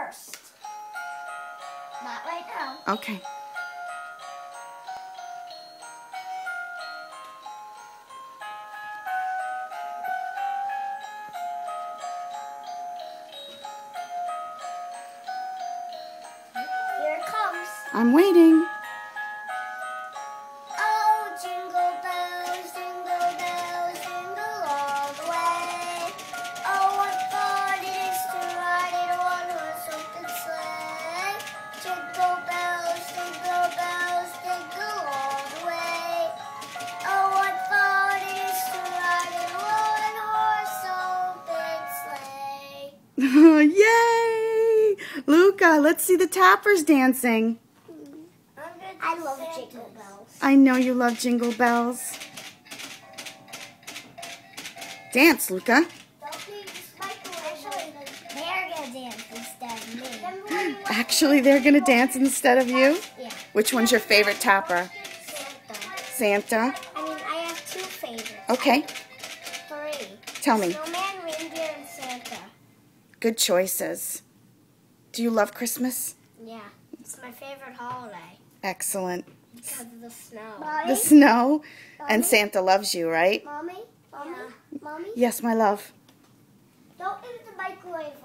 first. Not right now. Okay. Here it comes. I'm waiting. Oh, jingle bells, jingle all the way. Oh, what fun it is to ride in a one-horse open sleigh. Jingle bells, jingle all the way. Oh, what fun it is to ride in a one-horse open sleigh. Yay! Luca, let's see the tappers dancing. I love jingle bells. I know you love Jingle Bells. Dance, Luca. They're gonna dance instead of me. Actually, they're going to dance instead of you? Yeah. Which one's your favorite tapper? Santa? I mean, I have two favorites. Okay, 3. tell me. Snowman, reindeer, and Santa. Good choices. Do you love Christmas? Yeah, it's my favorite holiday Excellent. because of the snow. The snow. And Mommy? Santa loves you, right? Mommy? Mommy? Yes, my love. Don't leave the microwave